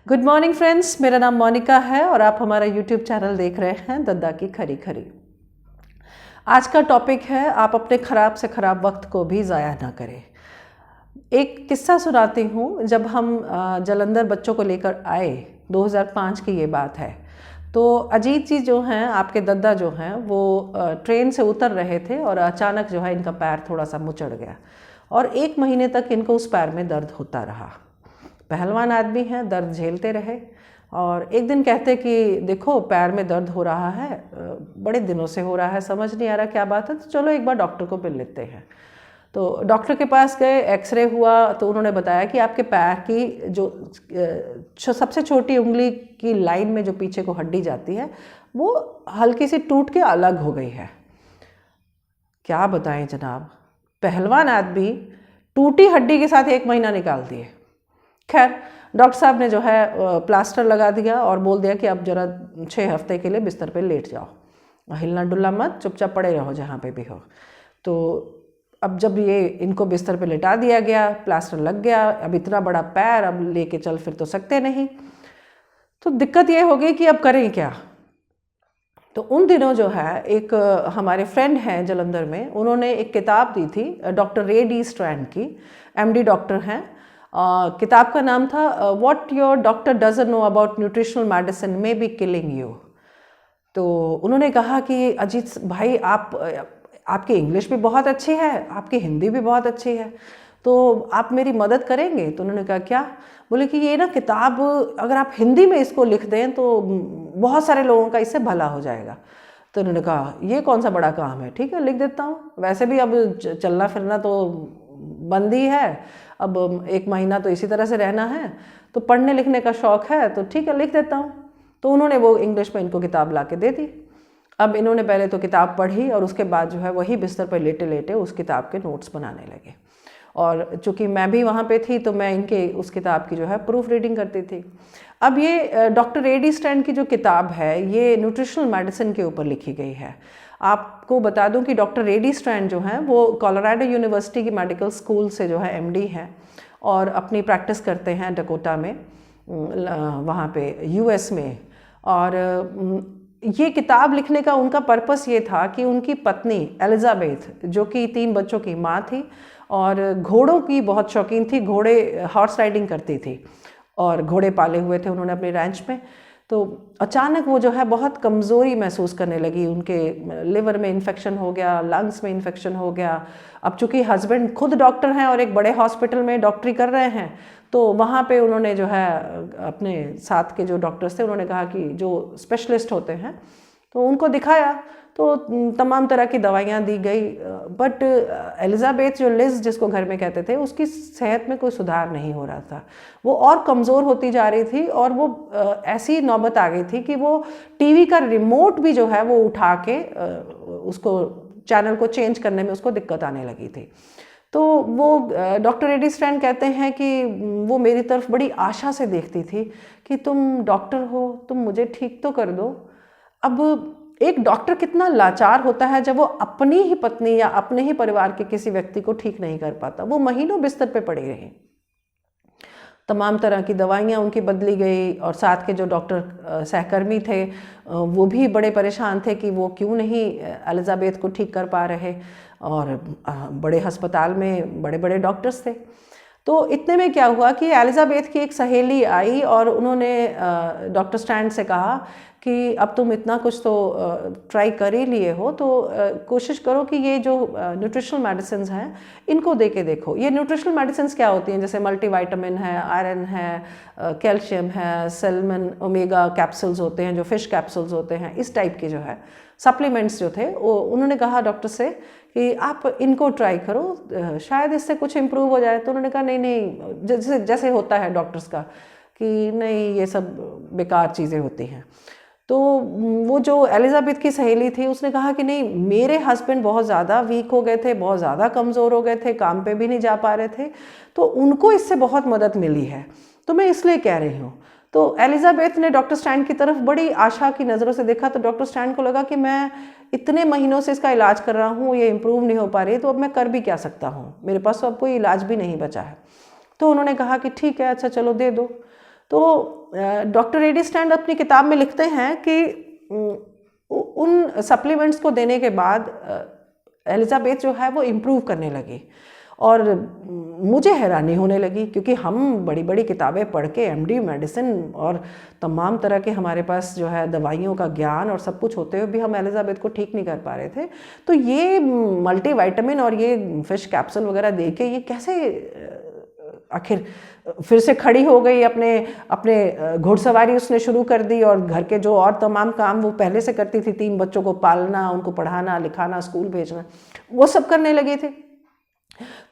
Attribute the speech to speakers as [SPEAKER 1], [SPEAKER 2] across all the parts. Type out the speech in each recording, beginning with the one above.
[SPEAKER 1] Good morning friends, मेरा नाम मोनिका है और आप हमारा यूट्यूब चैनल देख रहे हैं दद्दा की खरी खरी। आज का टॉपिक है आप अपने ख़राब से ख़राब वक्त को भी ज़ाया ना करें। एक किस्सा सुनाती हूँ। जब हम जालंधर बच्चों को लेकर आए, 2005 की ये बात है, तो अजीत जी जो हैं, आपके दद्दा जो हैं, वो ट्रेन से उतर रहे थे और अचानक जो है इनका पैर थोड़ा सा मुचड़ गया और 1 महीने तक इनको उस पैर में दर्द होता रहा। पहलवान आदमी हैं, दर्द झेलते रहे और एक दिन कहते कि देखो पैर में दर्द हो रहा है, बड़े दिनों से हो रहा है, समझ नहीं आ रहा क्या बात है, तो चलो एक बार डॉक्टर को मिल लेते हैं। तो डॉक्टर के पास गए, एक्सरे हुआ तो उन्होंने बताया कि आपके पैर की जो सबसे छोटी उंगली की लाइन में जो पीछे को हड्डी जाती है वो हल्की सी टूट के अलग हो गई है। क्या बताएं जनाब, पहलवान आदमी टूटी हड्डी के साथ 1 महीना निकाल दिए। खैर, डॉक्टर साहब ने जो है प्लास्टर लगा दिया और बोल दिया कि अब जरा 6 हफ्ते के लिए बिस्तर पे लेट जाओ, हिलना डुलना मत, चुपचाप पड़े रहो जहाँ पे भी हो। तो अब जब ये इनको बिस्तर पे लेटा दिया गया, प्लास्टर लग गया, अब इतना बड़ा पैर, अब लेके चल फिर तो सकते नहीं। तो दिक्कत ये हो गई कि अब करें क्या। तो उन दिनों जो है एक हमारे फ्रेंड हैं जालंधर में, उन्होंने एक किताब दी थी डॉक्टर रे डी स्ट्रैंड की, MD डॉक्टर हैं। किताब का नाम था what your doctor doesn't know about nutritional medicine may be killing you. तो उन्होंने कहा कि अजीत भाई, आपकी इंग्लिश भी बहुत अच्छी है, आपकी हिंदी भी बहुत अच्छी है, तो आप मेरी मदद करेंगे। तो उन्होंने कहा क्या? बोले कि ये ना किताब अगर आप हिंदी में इसको लिख दें तो बहुत सारे लोगों का इससे भला हो जाएगा। तो उन्होंने कहा ये कौन सा बड़ा काम है, ठीक है लिख देता हूँ, वैसे भी अब चलना फिरना तो बंद ही है, अब 1 महीना तो इसी तरह से रहना है, तो पढ़ने लिखने का शौक़ है तो ठीक है लिख देता हूँ। तो उन्होंने वो इंग्लिश में इनको किताब ला के दे दी। अब इन्होंने पहले तो किताब पढ़ी और उसके बाद जो है वही बिस्तर पर लेटे लेटे उस किताब के नोट्स बनाने लगे। और चूँकि मैं भी वहाँ पे थी तो मैं इनके उस किताब की जो है प्रूफ रीडिंग करती थी। अब ये डॉक्टर रे डी स्ट्रैंड की जो किताब है ये न्यूट्रिशनल मेडिसिन के ऊपर लिखी गई है। आपको बता दूं कि डॉक्टर रे डी स्ट्रैंड जो हैं वो कोलोराडो यूनिवर्सिटी की मेडिकल स्कूल से जो है MD हैं और अपनी प्रैक्टिस करते हैं डकोटा में, वहाँ पे US में। और ये किताब लिखने का उनका पर्पस ये था कि उनकी पत्नी एलिजाबेथ, जो कि 3 बच्चों की माँ थी और घोड़ों की बहुत शौकीन थी, घोड़े हॉर्स राइडिंग करती थी और घोड़े पाले हुए थे उन्होंने अपने रैंच में। तो अचानक वो जो है बहुत कमज़ोरी महसूस करने लगी, उनके लिवर में इन्फेक्शन हो गया, लंग्स में इन्फेक्शन हो गया। अब चूँकि हस्बैंड खुद डॉक्टर हैं और एक बड़े हॉस्पिटल में डॉक्टरी कर रहे हैं, तो वहाँ पे उन्होंने जो है अपने साथ के जो डॉक्टर्स थे उन्होंने कहा कि जो स्पेशलिस्ट होते हैं तो उनको दिखाया, तो तमाम तरह की दवाइयाँ दी गई, बट एलिजाबेथ जो लिज जिसको घर में कहते थे उसकी सेहत में कोई सुधार नहीं हो रहा था। वो और कमज़ोर होती जा रही थी और वो ऐसी नौबत आ गई थी कि वो टीवी का रिमोट भी जो है वो उठा के उसको चैनल को चेंज करने में उसको दिक्कत आने लगी थी। तो वो डॉक्टर रे डी स्ट्रैंड कहते हैं कि वो मेरी तरफ बड़ी आशा से देखती थी कि तुम डॉक्टर हो, तुम मुझे ठीक तो कर दो। अब एक डॉक्टर कितना लाचार होता है जब वो अपनी ही पत्नी या अपने ही परिवार के किसी व्यक्ति को ठीक नहीं कर पाता। वो महीनों बिस्तर पे पड़ी रही, तमाम तरह की दवाइयाँ उनकी बदली गई और साथ के जो डॉक्टर सहकर्मी थे वो भी बड़े परेशान थे कि वो क्यों नहीं एलिजाबेथ को ठीक कर पा रहे, और बड़े अस्पताल में बड़े बड़े डॉक्टर्स थे। तो इतने में क्या हुआ कि एलिजाबेथ की एक सहेली आई और उन्होंने डॉक्टर स्ट्रैंड से कहा कि अब तुम इतना कुछ तो ट्राई कर ही लिए हो, तो कोशिश करो कि ये जो न्यूट्रिशनल मेडिसिन हैं इनको दे के देखो। ये न्यूट्रिशनल मेडिसिन क्या होती हैं? जैसे मल्टीविटामिन है, आयरन है, कैल्शियम है, सेलमन ओमेगा कैप्सूल्स होते हैं, जो फिश कैप्सूल्स होते हैं, इस टाइप के जो है सप्लीमेंट्स जो थे वो उन्होंने कहा डॉक्टर से कि आप इनको ट्राई करो, शायद इससे कुछ इम्प्रूव हो जाए। तो उन्होंने कहा नहीं नहीं, जैसे जैसे होता है डॉक्टर्स का कि नहीं ये सब बेकार चीज़ें होती हैं। तो वो जो एलिजाबेथ की सहेली थी उसने कहा कि नहीं, मेरे हस्बैंड बहुत ज़्यादा वीक हो गए थे, बहुत ज़्यादा कमज़ोर हो गए थे, काम पे भी नहीं जा पा रहे थे, तो उनको इससे बहुत मदद मिली है, तो मैं इसलिए कह रही हूँ। तो एलिजाबेथ ने डॉक्टर स्ट्रैंड की तरफ बड़ी आशा की नज़रों से देखा। तो डॉक्टर स्ट्रैंड को लगा कि मैं इतने महीनों से इसका इलाज कर रहा हूँ, ये इम्प्रूव नहीं हो पा रही, तो अब मैं कर भी क्या सकता हूँ, मेरे पास तो अब कोई इलाज भी नहीं बचा है। तो उन्होंने कहा कि ठीक है, अच्छा चलो दे दो। तो डॉक्टर एडी स्टैंड अपनी किताब में लिखते हैं कि उन सप्लीमेंट्स को देने के बाद एलिजाबेथ जो है वो इम्प्रूव करने लगी। और मुझे हैरानी होने लगी, क्योंकि हम बड़ी बड़ी किताबें पढ़ के एमडी मेडिसिन और तमाम तरह के हमारे पास जो है दवाइयों का ज्ञान और सब कुछ होते हुए भी हम एलिजाबेथ को ठीक नहीं कर पा रहे थे। तो ये मल्टीविटामिन और ये फिश कैप्सूल वगैरह दे के ये कैसे आखिर फिर से खड़ी हो गई, अपने घुड़सवारी उसने शुरू कर दी, और घर के जो और तमाम काम वो पहले से करती थी, 3 बच्चों को पालना, उनको पढ़ाना लिखाना, स्कूल भेजना, वो सब करने लगे थे।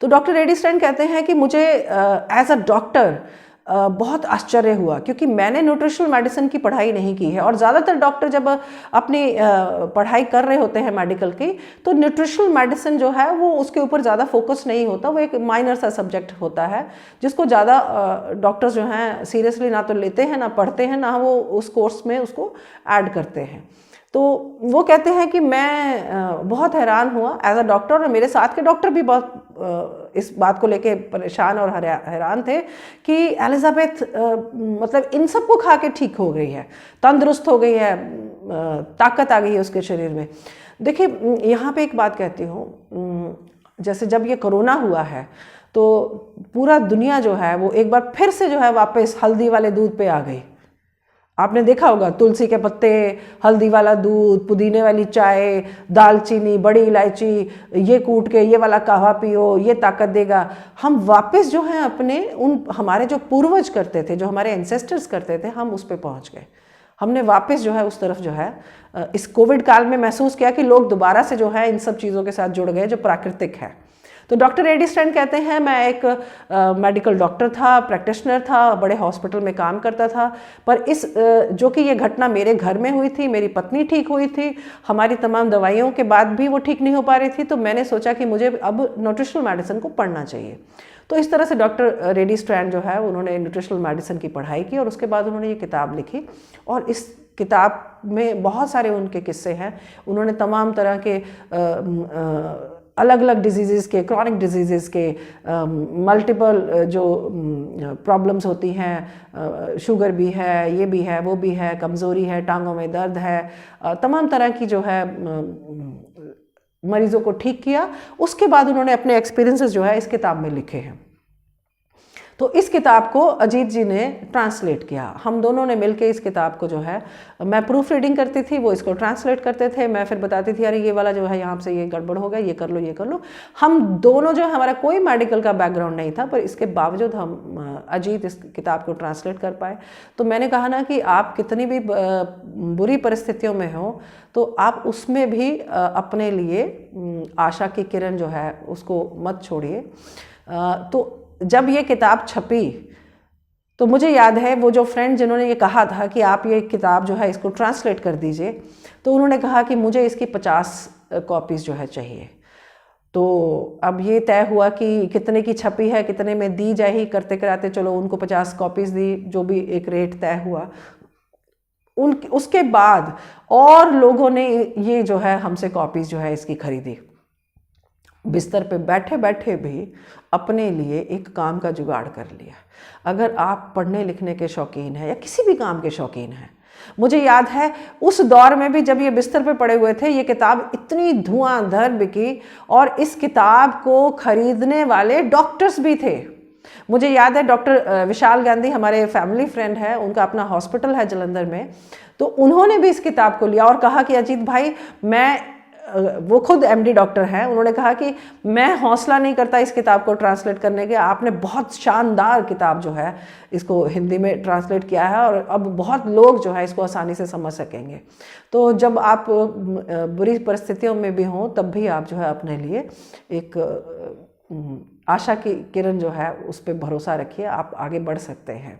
[SPEAKER 1] तो डॉक्टर एडी स्टैंड कहते हैं कि मुझे एज अ डॉक्टर बहुत आश्चर्य हुआ, क्योंकि मैंने न्यूट्रिशनल मेडिसिन की पढ़ाई नहीं की है, और ज़्यादातर डॉक्टर जब अपनी पढ़ाई कर रहे होते हैं मेडिकल की, तो न्यूट्रिशनल मेडिसिन जो है वो उसके ऊपर ज़्यादा फोकस नहीं होता, वो एक माइनर सा सब्जेक्ट होता है जिसको ज़्यादा डॉक्टर्स जो हैं सीरियसली ना तो लेते हैं, ना पढ़ते हैं, ना वो उस कोर्स में उसको ऐड करते हैं। तो वो कहते हैं कि मैं बहुत हैरान हुआ एज अ डॉक्टर, और मेरे साथ के डॉक्टर भी बहुत इस बात को लेके परेशान और हैरान थे कि एलिजाबेथ मतलब इन सब को खा के ठीक हो गई है, तंदुरुस्त हो गई है, ताकत आ गई है उसके शरीर में। देखिए यहाँ पे एक बात कहती हूँ, जैसे जब ये कोरोना हुआ है तो पूरा दुनिया जो है वो एक बार फिर से जो है वापस हल्दी वाले दूध पे आ गई। आपने देखा होगा, तुलसी के पत्ते, हल्दी वाला दूध, पुदीने वाली चाय, दालचीनी, बड़ी इलायची, ये कूट के ये वाला कहवा पियो, ये ताकत देगा। हम वापस जो है अपने उन हमारे जो पूर्वज करते थे, जो हमारे एंसेस्टर्स करते थे, हम उस पर पहुंच गए। हमने वापस जो है उस तरफ जो है इस कोविड काल में महसूस किया कि लोग दोबारा से जो है इन सब चीज़ों के साथ जुड़ गए जो प्राकृतिक है। तो डॉक्टर एडी स्टैंड कहते हैं, मैं एक मेडिकल डॉक्टर था, प्रैक्टिशनर था, बड़े हॉस्पिटल में काम करता था, पर इस जो कि ये घटना मेरे घर में हुई थी, मेरी पत्नी ठीक हुई थी, हमारी तमाम दवाइयों के बाद भी वो ठीक नहीं हो पा रही थी, तो मैंने सोचा कि मुझे अब न्यूट्रिशनल मेडिसिन को पढ़ना चाहिए। तो इस तरह से डॉक्टर एडी स्टैंड जो है उन्होंने न्यूट्रिशनल मेडिसिन की पढ़ाई की, और उसके बाद उन्होंने ये किताब लिखी, और इस किताब में बहुत सारे उनके किस्से हैं। उन्होंने तमाम तरह के अलग अलग डिजीज़ के, क्रॉनिक डिजीज़ के, मल्टीपल जो प्रॉब्लम्स होती हैं, शुगर भी है, ये भी है, वो भी है, कमज़ोरी है, टांगों में दर्द है, तमाम तरह की जो है मरीज़ों को ठीक किया। उसके बाद उन्होंने अपने एक्सपीरियंसेस जो है इस किताब में लिखे हैं। तो इस किताब को अजीत जी ने ट्रांसलेट किया। हम दोनों ने मिलकर इस किताब को जो है, मैं प्रूफ रीडिंग करती थी, वो इसको ट्रांसलेट करते थे, मैं फिर बताती थी अरे ये वाला जो है यहाँ से ये गड़बड़ हो गया, ये कर लो, ये कर लो। हम दोनों जो है, हमारा कोई मेडिकल का बैकग्राउंड नहीं था, पर इसके बावजूद हम अजीत इस किताब को ट्रांसलेट कर पाए। तो मैंने कहा ना कि आप कितनी भी बुरी परिस्थितियों में हो तो आप उसमें भी अपने लिए आशा की किरण जो है उसको मत छोड़िए। तो जब ये किताब छपी तो मुझे याद है वो जो फ्रेंड जिन्होंने ये कहा था कि आप ये किताब जो है इसको ट्रांसलेट कर दीजिए, तो उन्होंने कहा कि मुझे इसकी 50 कॉपीज़ जो है चाहिए। तो अब ये तय हुआ कि कितने की छपी है, कितने में दी जाएगी, करते कराते चलो उनको 50 कॉपीज़ दी, जो भी एक रेट तय हुआ। उसके बाद और लोगों ने ये जो है हमसे कॉपीज़ जो है इसकी खरीदी। बिस्तर पे बैठे बैठे भी अपने लिए एक काम का जुगाड़ कर लिया। अगर आप पढ़ने लिखने के शौकीन हैं या किसी भी काम के शौकीन हैं, मुझे याद है उस दौर में भी जब ये बिस्तर पे पड़े हुए थे, ये किताब इतनी धुआंधार बिकी, और इस किताब को खरीदने वाले डॉक्टर्स भी थे। मुझे याद है डॉक्टर विशाल गांधी हमारे फैमिली फ्रेंड है, उनका अपना हॉस्पिटल है जलंधर में, तो उन्होंने भी इस किताब को लिया और कहा कि अजीत भाई, वो खुद एमडी डॉक्टर हैं, उन्होंने कहा कि मैं हौसला नहीं करता इस किताब को ट्रांसलेट करने के, आपने बहुत शानदार किताब जो है इसको हिंदी में ट्रांसलेट किया है और अब बहुत लोग जो है इसको आसानी से समझ सकेंगे। तो जब आप बुरी परिस्थितियों में भी हों तब भी आप जो है अपने लिए एक आशा की किरण जो है उस पर भरोसा रखिए, आप आगे बढ़ सकते हैं।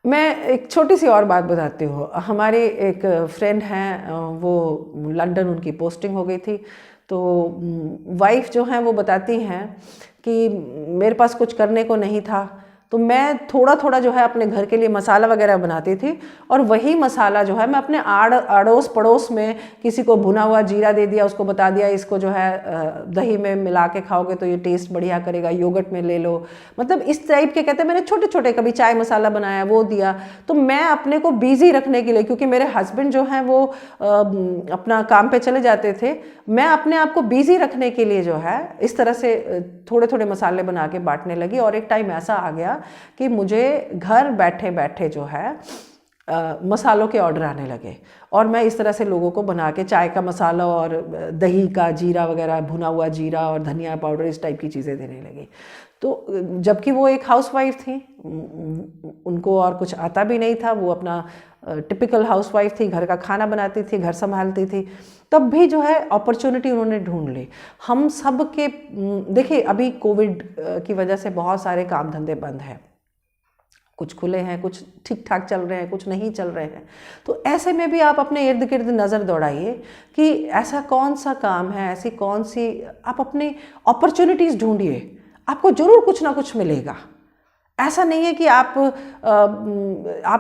[SPEAKER 1] मैं एक छोटी सी और बात बताती हूँ। हमारे एक फ्रेंड हैं, वो लंदन उनकी पोस्टिंग हो गई थी, तो वाइफ जो हैं वो बताती हैं कि मेरे पास कुछ करने को नहीं था, तो मैं थोड़ा थोड़ा जो है अपने घर के लिए मसाला वगैरह बनाती थी, और वही मसाला जो है मैं अपने अड़ोस पड़ोस में किसी को भुना हुआ जीरा दे दिया, उसको बता दिया इसको जो है दही में मिला के खाओगे तो ये टेस्ट बढ़िया करेगा, योगर्ट में ले लो। मतलब इस टाइप के कहते हैं, मैंने छोटे छोटे, कभी चाय मसाला बनाया वो दिया। तो मैं अपने को बिजी रखने के लिए, क्योंकि मेरे हस्बैंड जो हैं वो अपना काम पे चले जाते थे, मैं अपने आप को बिजी रखने के लिए जो है इस तरह से थोड़े थोड़े मसाले बना के बांटने लगी। और एक टाइम ऐसा आ गया कि मुझे घर बैठे बैठे जो है मसालों के ऑर्डर आने लगे, और मैं इस तरह से लोगों को बना के चाय का मसाला और दही का जीरा वगैरह, भुना हुआ जीरा और धनिया पाउडर, इस टाइप की चीज़ें देने लगी। तो जबकि वो एक हाउसवाइफ थी, उनको और कुछ आता भी नहीं था, वो अपना टिपिकल हाउसवाइफ थी, घर का खाना बनाती थी, घर संभालती थी, तब भी जो है अपॉर्चुनिटी उन्होंने ढूंढ ली। हम सब के देखिए, अभी कोविड की वजह से बहुत सारे काम धंधे बंद हैं, कुछ खुले हैं, कुछ ठीक ठाक चल रहे हैं, कुछ नहीं चल रहे हैं। तो ऐसे में भी आप अपने इर्द गिर्द नज़र दौड़ाइए कि ऐसा कौन सा काम है, ऐसी कौन सी, आप अपनी अपॉर्चुनिटीज़ ढूंढिए, आपको जरूर कुछ ना कुछ मिलेगा। ऐसा नहीं है कि आप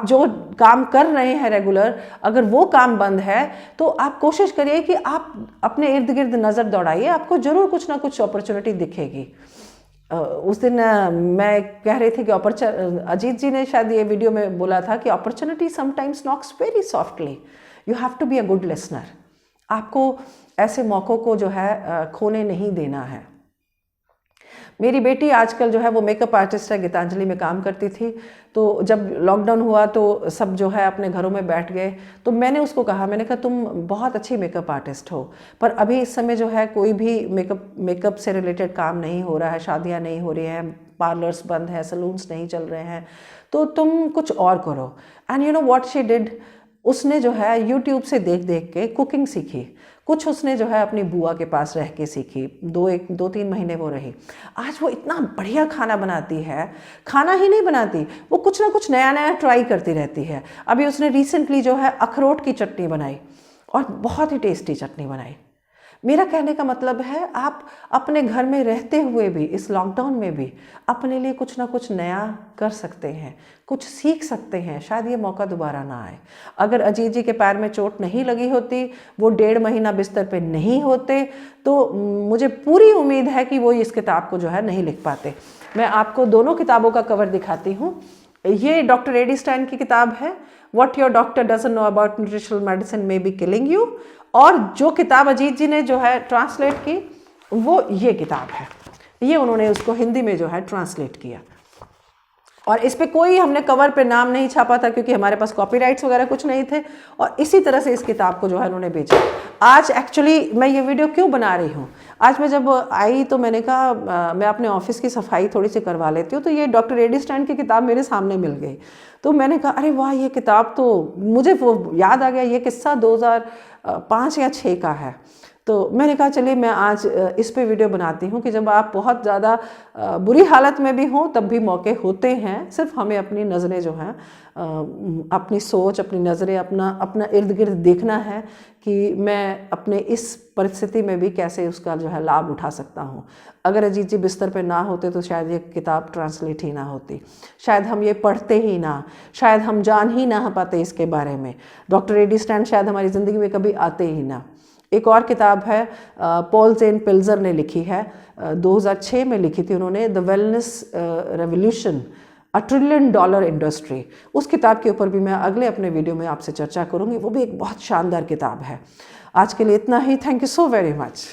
[SPEAKER 1] जो काम कर रहे हैं रेगुलर, अगर वो काम बंद है तो आप कोशिश करिए कि आप अपने इर्द गिर्द नज़र दौड़ाइए, आपको जरूर कुछ ना कुछ अपॉर्चुनिटी दिखेगी। उस दिन मैं कह रही थी कि अजीत जी ने शायद ये वीडियो में बोला था कि opportunity sometimes knocks very softly, you have to be a good listener. आपको ऐसे मौक़ों को जो है खोने नहीं देना है। मेरी बेटी आजकल जो है वो मेकअप आर्टिस्ट है, गीतांजलि में काम करती थी। तो जब लॉकडाउन हुआ तो सब जो है अपने घरों में बैठ गए, तो मैंने उसको कहा, मैंने कहा तुम बहुत अच्छी मेकअप आर्टिस्ट हो, पर अभी इस समय जो है कोई भी मेकअप से रिलेटेड काम नहीं हो रहा है, शादियां नहीं हो रही हैं, पार्लर्स बंद हैं, सलून्स नहीं चल रहे हैं, तो तुम कुछ और करो। And you know what she did, उसने जो है यूट्यूब से देख देख के कुकिंग सीखी। कुछ उसने जो है अपनी बुआ के पास रह के सीखी, 2-3 महीने वो रही। आज वो इतना बढ़िया खाना बनाती है, खाना ही नहीं बनाती, वो कुछ ना कुछ नया नया ट्राई करती रहती है। अभी उसने रिसेंटली जो है अखरोट की चटनी बनाई, और बहुत ही टेस्टी चटनी बनाई। मेरा कहने का मतलब है, आप अपने घर में रहते हुए भी, इस लॉकडाउन में भी अपने लिए कुछ ना कुछ नया कर सकते हैं, कुछ सीख सकते हैं, शायद ये मौका दोबारा ना आए। अगर अजीत जी के पैर में चोट नहीं लगी होती, वो 1.5 महीना बिस्तर पे नहीं होते, तो मुझे पूरी उम्मीद है कि वो इस किताब को जो है नहीं लिख पाते। मैं आपको दोनों किताबों का कवर दिखाती हूँ। ये डॉक्टर एडी स्टाइन की किताब है, what your doctor doesn't know about nutritional medicine may be killing you, और जो किताब अजीत जी ने जो है ट्रांसलेट की, वो ये किताब है। ये उन्होंने उसको हिंदी में जो है ट्रांसलेट किया, और इस पे कोई हमने कवर पे नाम नहीं छापा था, क्योंकि हमारे पास कॉपीराइट्स वगैरह कुछ नहीं थे, और इसी तरह से इस किताब को जो है उन्होंने बेचा। आज एक्चुअली मैं ये वीडियो क्यों बना रही हूँ, आज मैं जब आई तो मैंने कहा मैं अपने ऑफिस की सफाई थोड़ी सी करवा लेती हूँ, तो ये डॉक्टर एडी स्टाइन की किताब मेरे सामने मिल गई। तो मैंने कहा अरे वाह, ये किताब तो मुझे वो याद आ गया, ये किस्सा 2005 या 6 का है। तो मैंने कहा चलिए मैं आज इस पे वीडियो बनाती हूँ कि जब आप बहुत ज़्यादा बुरी हालत में भी हों तब भी मौके होते हैं, सिर्फ हमें अपनी नज़रें जो हैं, अपनी सोच, अपनी नज़रें, अपना इर्द गिर्द देखना है कि मैं अपने इस परिस्थिति में भी कैसे उसका जो है लाभ उठा सकता हूँ। अगर अजीत जी बिस्तर पे ना होते तो शायद ये किताब ट्रांसलेट ही ना होती, शायद हम ये पढ़ते ही ना, शायद हम जान ही ना पाते इसके बारे में। डॉक्टर एडी स्टाइन शायद हमारी ज़िंदगी में कभी आते ही ना। एक और किताब है, पॉल ज़ेन पिल्जर ने लिखी है, 2006 में लिखी थी उन्होंने, the wellness revolution, $1 trillion industry. उस किताब के ऊपर भी मैं अगले अपने वीडियो में आपसे चर्चा करूंगी, वो भी एक बहुत शानदार किताब है। आज के लिए इतना ही, thank you so very much.